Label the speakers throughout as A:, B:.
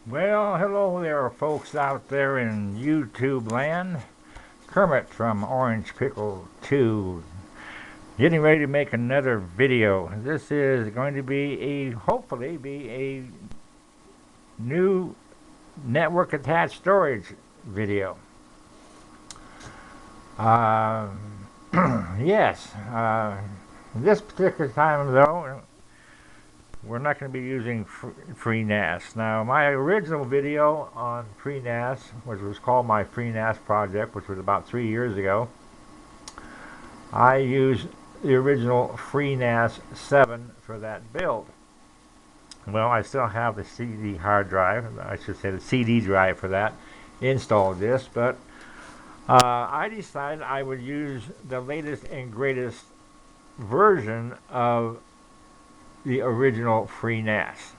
A: Well, hello there, folks out there in YouTube land. Kermit from Orange Pickle 2, getting ready to make another video. This is going to be hopefully be a new network attached storage video. Uh, yes, this particular time though, we're not going to be using FreeNAS. Now, my original video on FreeNAS, which was called my FreeNAS project, which was about 3 years ago, I used the original FreeNAS 7 for that build. Well, I still have the CD hard drive, I should say the CD drive for that installed this, but I decided I would use the latest and greatest version of the original FreeNAS,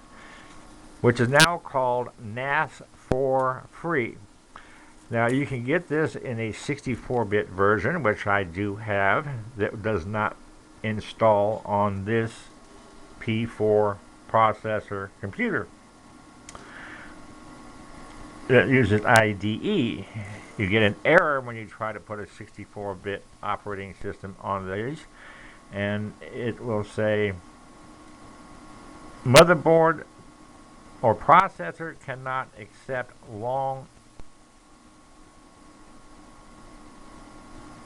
A: which is now called NAS for Free. Now you can get this in a 64-bit version, which I do have, that does not install on this P4 processor computer. That uses IDE. You get an error when you try to put a 64-bit operating system on these, and it will say motherboard or processor cannot accept long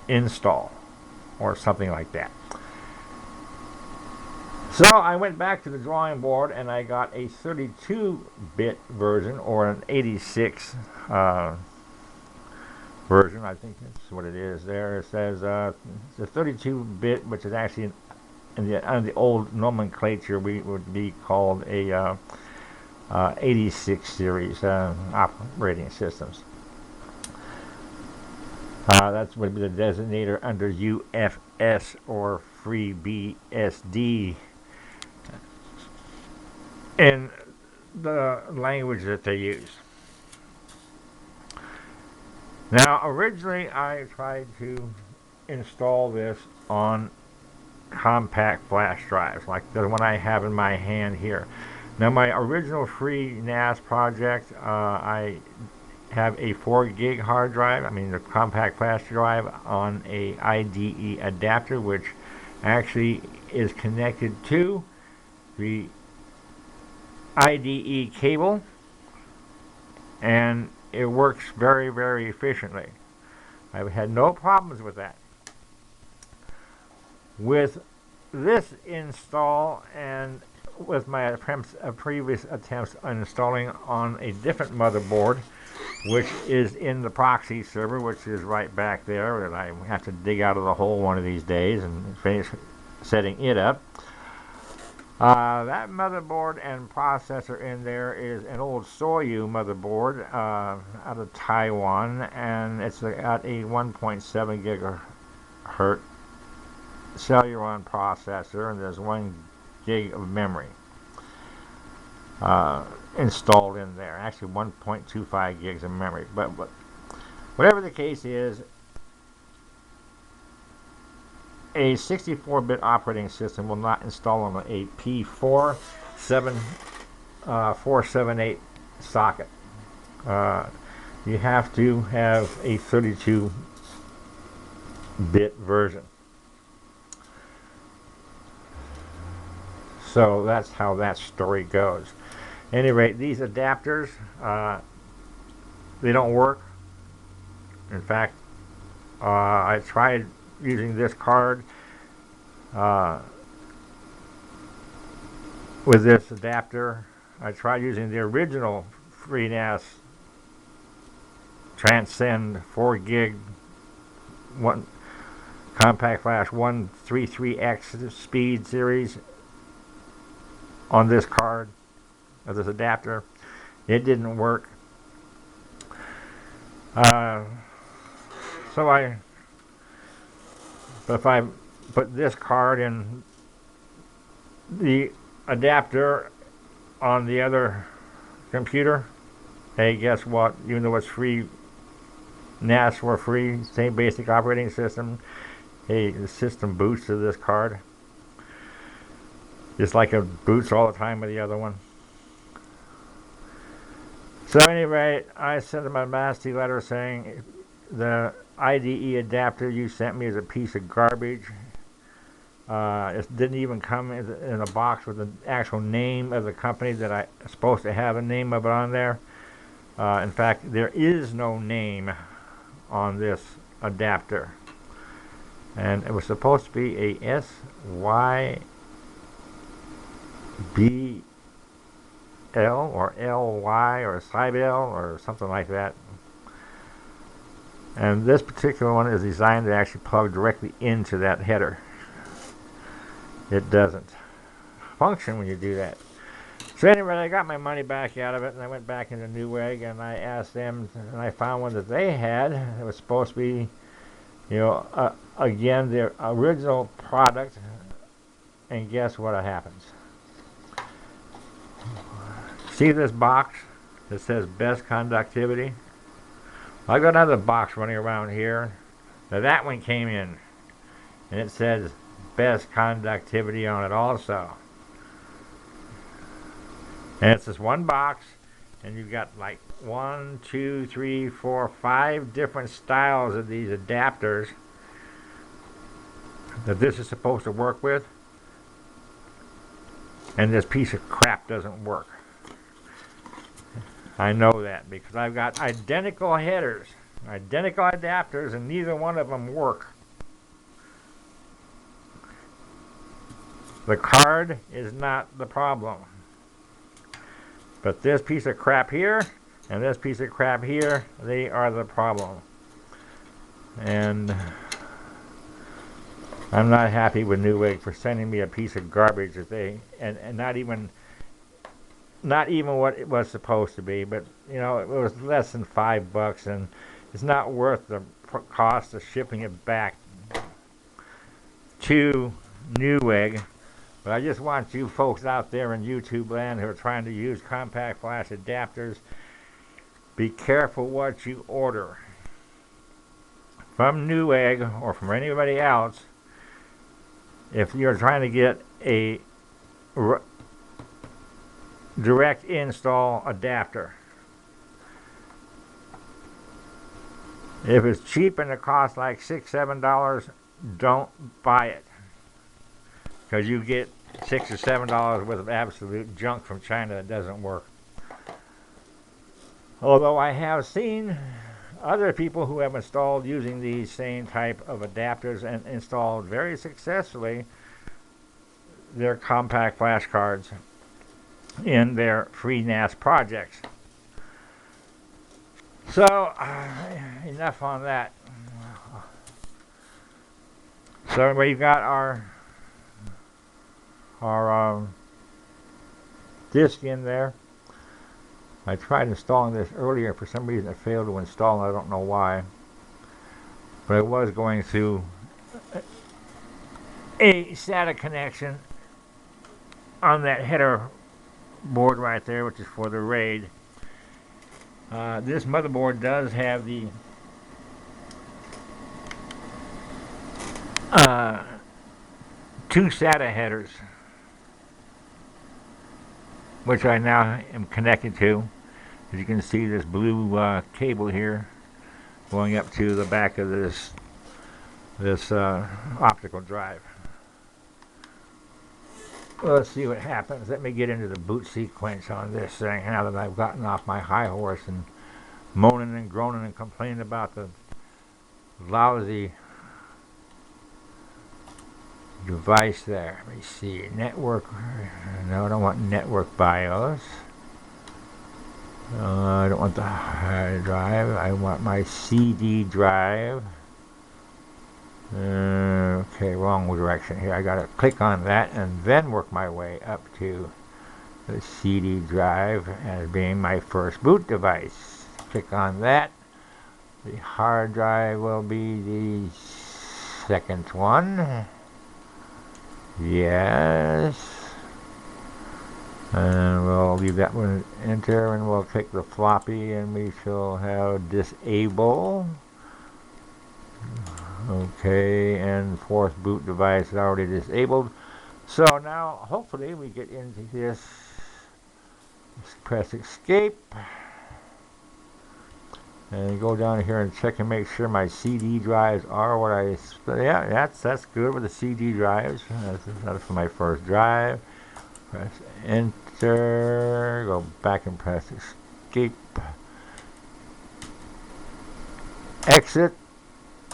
A: install or something like that. So I went back to the drawing board and I got a 32-bit version, or an 86 version. I think that's what it is there. It says it's a 32-bit, which is actually in the old nomenclature we would be called a 86 series operating systems. That would be the designator under UFS or FreeBSD in the language that they use. Now, originally I tried to install this on compact flash drives like the one I have in my hand here. Now, my original FreeNAS project, I have a 4 gig hard drive, the compact flash drive, on a IDE adapter, which actually is connected to the IDE cable, and it works very, very efficiently. I've had no problems with that. With this install, and with my previous attempts on installing on a different motherboard, which is in the proxy server, which is right back there, that I have to dig out of the hole one of these days and finish setting it up. That motherboard and processor in there is an old Soyu motherboard out of Taiwan, and it's at a 1.7 gigahertz Celeron processor, and there's 1 gig of memory installed in there. Actually 1.25 gigs of memory, but whatever the case is, a 64-bit operating system will not install on a P4 478 socket. You have to have a 32-bit version. So that's how that story goes. At any rate, these adapters, they don't work. In fact, I tried using this card with this adapter. I tried using the original FreeNAS Transcend 4 gig compact flash 133X speed series on this card, of this adapter. It didn't work. But if I put this card in the adapter on the other computer, hey, guess what? Even though it's free, NAS for free, same basic operating system, hey, the system boots to this card, just like it boots all the time with the other one. So anyway, I sent him a nasty letter saying the IDE adapter you sent me is a piece of garbage. It didn't even come in a box with the actual name of the company that I supposed to have a name of it on there. In fact, there is no name on this adapter. And it was supposed to be a SYBL or LY or SYBL or something like that. And this particular one is designed to actually plug directly into that header. It doesn't function when you do that. So anyway, I got my money back out of it, and I went back into Newegg, and I asked them, and I found one that they had. It was supposed to be, again, their original product. And guess what happens? See this box that says best conductivity? I got another box running around here. Now that one came in, and it says best conductivity on it also. And it's this one box, and you've got like 1, 2, 3, 4, 5 different styles of these adapters that this is supposed to work with. And this piece of crap doesn't work. I know that because I've got identical headers, identical adapters, and neither one of them work. The card is not the problem. But this piece of crap here and this piece of crap here, they are the problem. And I'm not happy with Newegg for sending me a piece of garbage that they and not even what it was supposed to be, but it was less than $5, and it's not worth the cost of shipping it back to Newegg. But I just want you folks out there in YouTube land who are trying to use compact flash adapters, be careful what you order from Newegg or from anybody else. If you're trying to get a direct install adapter, if it's cheap and it costs like $6, $7, don't buy it, because you get $6 or $7 worth of absolute junk from China that doesn't work. Although I have seen other people who have installed using these same type of adapters and installed very successfully their compact flash cards in their FreeNAS projects. So enough on that. So we've got our disk in there. I tried installing this earlier. For some reason it failed to install, and I don't know why. But it was going through a SATA connection on that header board right there, which is for the RAID. This motherboard does have the two SATA headers, which I now am connected to. As you can see, this blue cable here going up to the back of this optical drive. Well, let's see what happens. Let me get into the boot sequence on this thing now that I've gotten off my high horse and moaning and groaning and complaining about the lousy device there. Let me see. Network. No, I don't want network BIOS. I don't want the hard drive. I want my CD drive. Okay, wrong direction here. I gotta click on that and then work my way up to the CD drive as being my first boot device. Click on that. The hard drive will be the second one. Yes. And we'll leave that one enter, and we'll click the floppy, and we shall have disable. Okay, and fourth boot device is already disabled. So now, hopefully, we get into this. Let's press escape. and go down here and check and make sure my CD drives are what yeah, that's good with the CD drives. That's for my first drive. Press enter, go back and press escape, exit,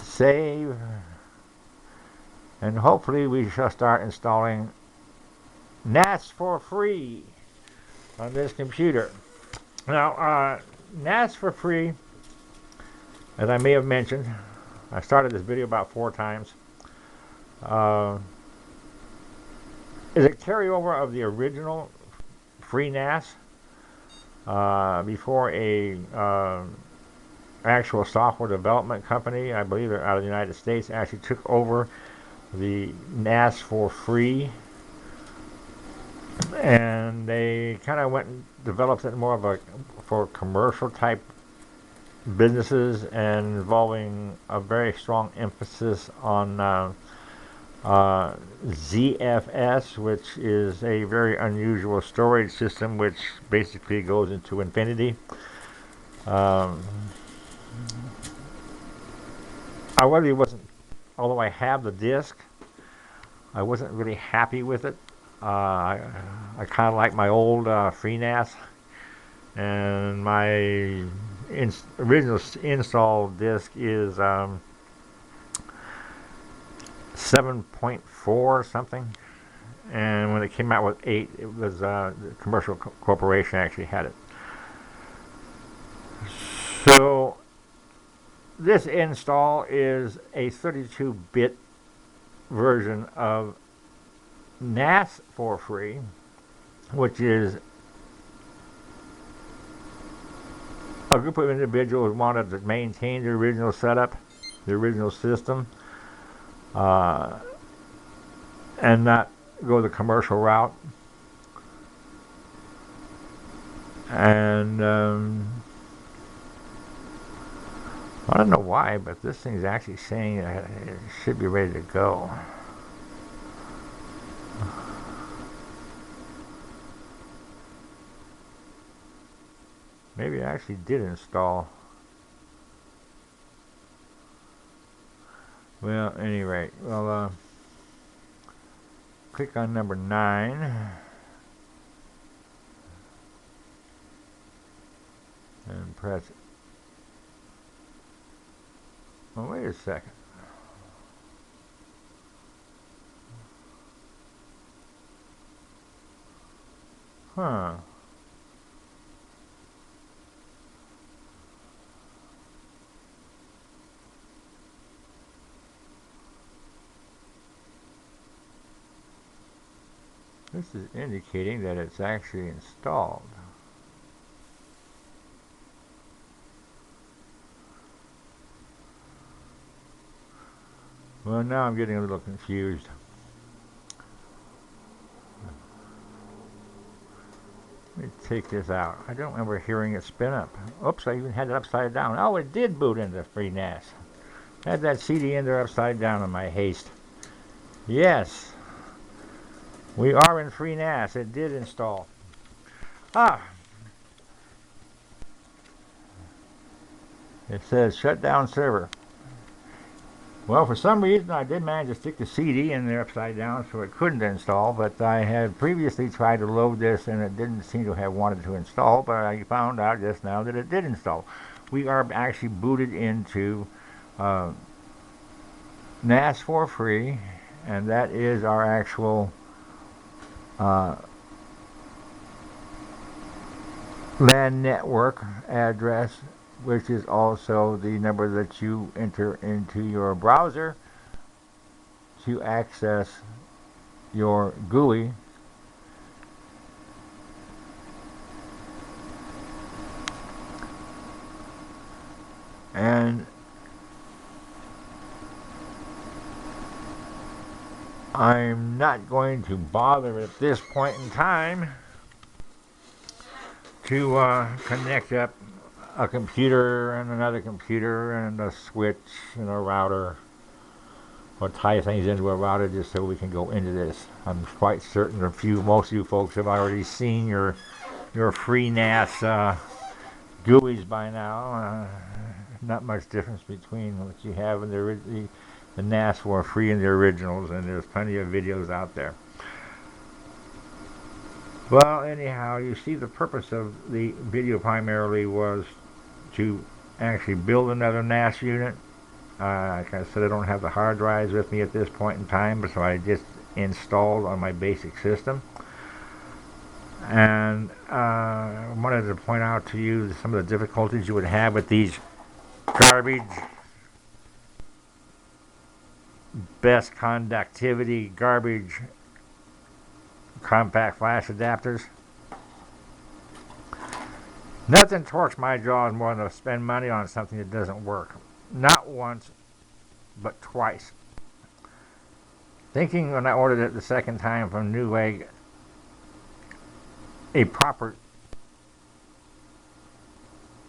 A: save, and hopefully we shall start installing NAS for free on this computer. Now, NAS for free, as I may have mentioned, I started this video about 4 times, is a carryover of the original FreeNAS before a actual software development company, I believe they're out of the United States, actually took over the NAS for free, and they kind of went and developed it more of a for commercial type businesses, and involving a very strong emphasis on ZFS, which is a very unusual storage system which basically goes into infinity. I really wasn't, although I have the disk, I wasn't really happy with it. I kind of like my old FreeNAS, and my original install disk is 7.4 something, and when it came out with 8, it was the commercial corporation actually had it. So this install is a 32-bit version of NAS for free, which is a group of individuals wanted to maintain the original setup, the original system, and not go the commercial route. And I don't know why, but this thing's actually saying that it should be ready to go. Maybe I actually did install. Well, at any rate, well, click on number 9 and press. Well, wait a second. Huh. This is indicating that it's actually installed. Well, now I'm getting a little confused. Let me take this out. I don't remember hearing it spin up. Oops, I even had it upside down. Oh, it did boot into FreeNAS. I had that CD in there upside down in my haste. Yes. We are in FreeNAS. It did install. It says shut down server. Well, for some reason I did manage to stick the CD in there upside down so it couldn't install, but I had previously tried to load this and it didn't seem to have wanted to install, but I found out just now that it did install. We are actually booted into NAS for free, and that is our actual LAN network address, which is also the number that you enter into your browser to access your GUI. And I'm not going to bother at this point in time to connect up a computer and another computer and a switch and a router, or tie things into a router just so we can go into this. I'm quite certain most of you folks have already seen your FreeNAS GUIs by now. not much difference between what you have in the NAS for free and the originals, and there's plenty of videos out there. Well, anyhow, you see, the purpose of the video primarily was to actually build another NAS unit. Like I said, I don't have the hard drives with me at this point in time, but so I just installed on my basic system. And I wanted to point out to you some of the difficulties you would have with these garbage, best conductivity, garbage compact flash adapters. Nothing torques my jaws more than to spend money on something that doesn't work. Not once, but twice. Thinking when I ordered it the second time from Newegg, a proper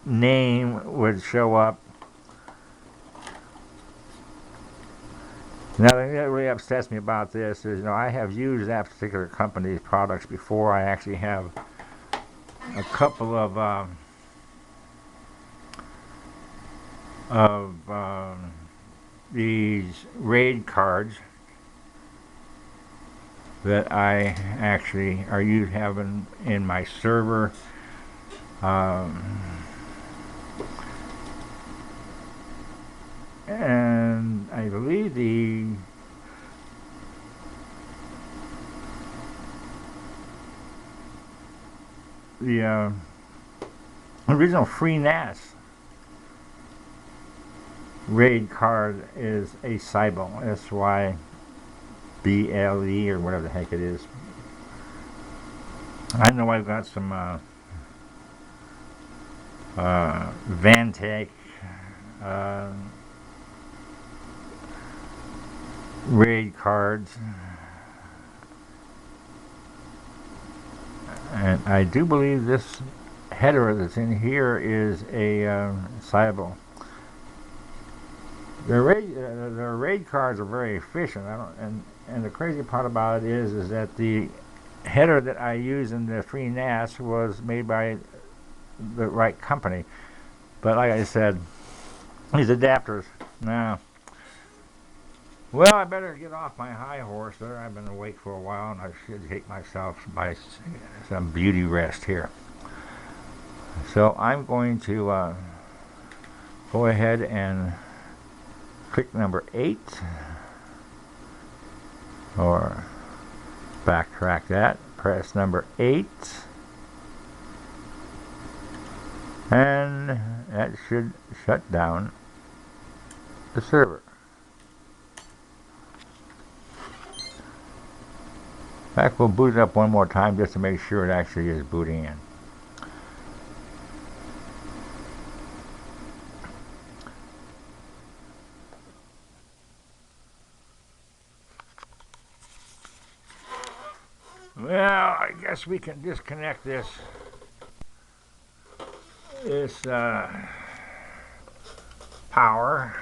A: name would show up. Now, the thing that really upsets me about this is, I have used that particular company's products before. I actually have a couple of these RAID cards that I actually have in my server. And I believe the original FreeNAS RAID card is a SYBLE, SYBLE, or whatever the heck it is. I know I've got some Vantech RAID cards, and I do believe this header that's in here is a SYBLE. The RAID cards are very efficient. And the crazy part about it is that the header that I use in the FreeNAS was made by the right company. But like I said, these adapters, nah. Well, I better get off my high horse there. I've been awake for a while, and I should take myself by some beauty rest here. So I'm going to go ahead and click number 8, or backtrack that, press number 8, and that should shut down the server. In fact, we'll boot it up one more time just to make sure it actually is booting in. Well, I guess we can disconnect this power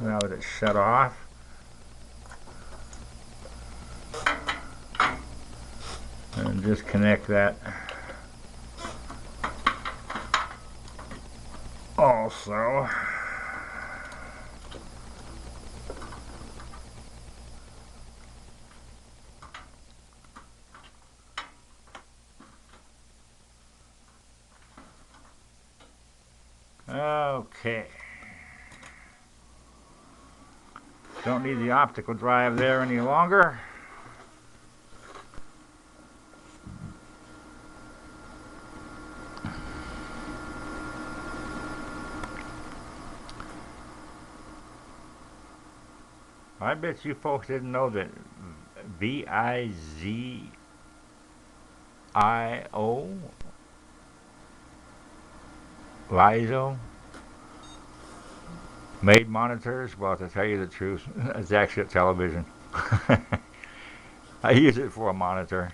A: now that it's shut off. And disconnect that also. Okay. Don't need the optical drive there any longer. I bet you folks didn't know that LIZO made monitors. Well, to tell you the truth, it's actually a television. I use it for a monitor.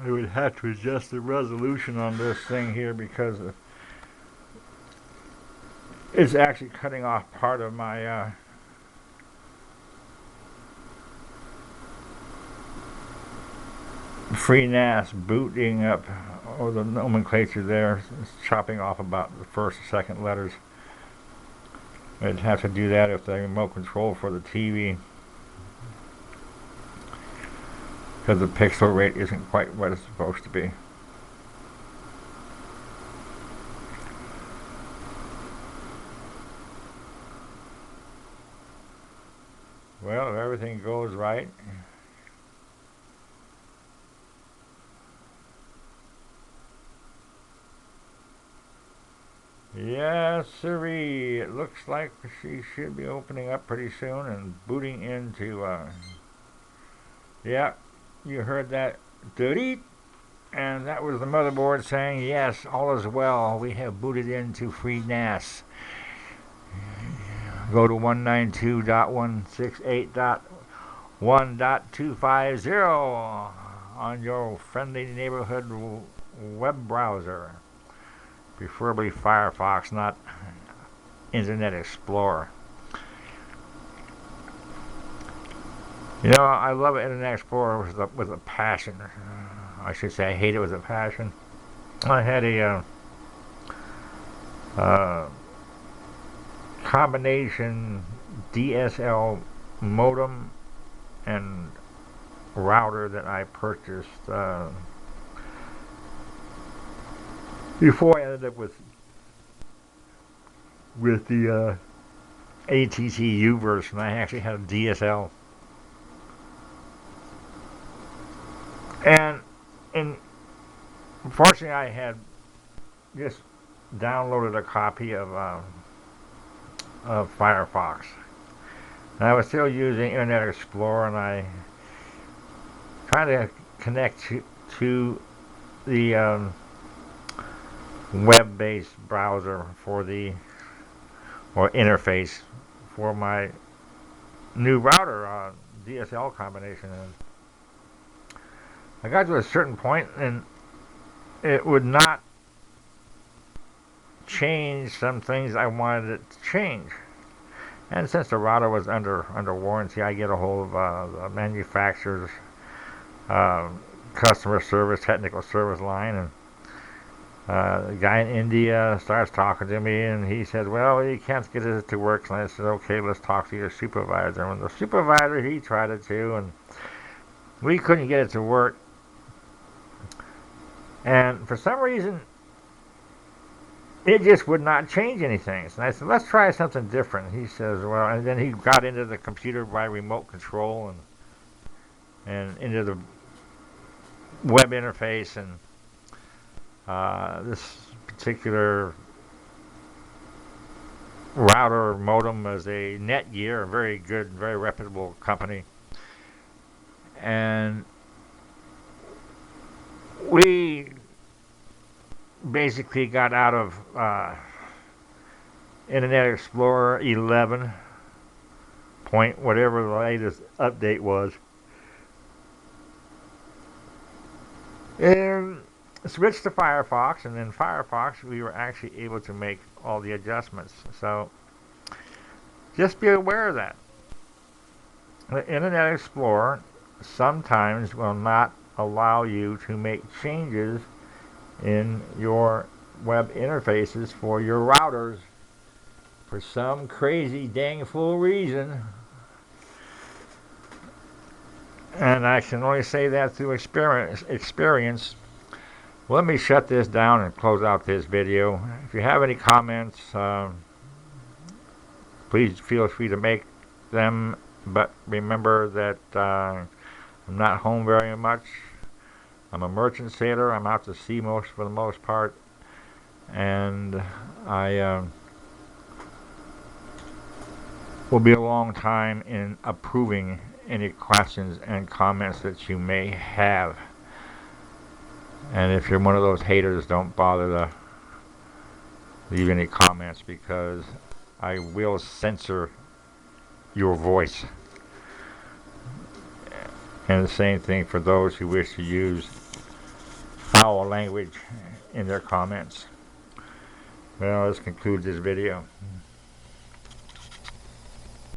A: I would have to adjust the resolution on this thing here because It's actually cutting off part of my FreeNAS booting up, or the nomenclature there. It's chopping off about the first or second letters. I'd have to do that if the remote control for the TV, because the pixel rate isn't quite what it's supposed to be. Well, if everything goes right, yes, sirree. It looks like she should be opening up pretty soon and booting into, yeah, you heard that, doot, and that was the motherboard saying, yes, all is well. We have booted into FreeNAS. Go to 192.168.1.250 on your friendly neighborhood web browser. Preferably Firefox, not Internet Explorer. You know, I love Internet Explorer with a passion. I should say I hate it with a passion. I had a combination DSL modem and router that I purchased before I ended up with the ATTU version. I actually had a DSL, and unfortunately I had just downloaded a copy of Firefox. And I was still using Internet Explorer, and I tried to connect to the web-based browser for the, or interface for my new router DSL combination. And I got to a certain point and it would not change some things I wanted it to change. And since the router was under warranty, I get a hold of the manufacturer's customer service, technical service line, and the guy in India starts talking to me, and he said, well, you can't get it to work. And I said, okay, let's talk to your supervisor. And the supervisor, he tried it too, and we couldn't get it to work. And for some reason, it just would not change anything. And I said, let's try something different. He says, well, and then he got into the computer by remote control and into the web interface, and this particular router modem is a Netgear, a very good, very reputable company. And we basically got out of Internet Explorer 11 point, whatever the latest update was, and switched to Firefox. And in Firefox we were actually able to make all the adjustments. So just be aware of that. The Internet Explorer sometimes will not allow you to make changes in your web interfaces for your routers for some crazy dang fool reason. And I can only say that through experience. Let me shut this down and close out this video. If you have any comments, please feel free to make them. But remember that I'm not home very much. I'm a merchant sailor. I'm out to sea for the most part. And I will be a long time in approving any questions and comments that you may have. And if you're one of those haters, don't bother to leave any comments, because I will censor your voice. And the same thing for those who wish to use foul language in their comments. Well, this concludes this video.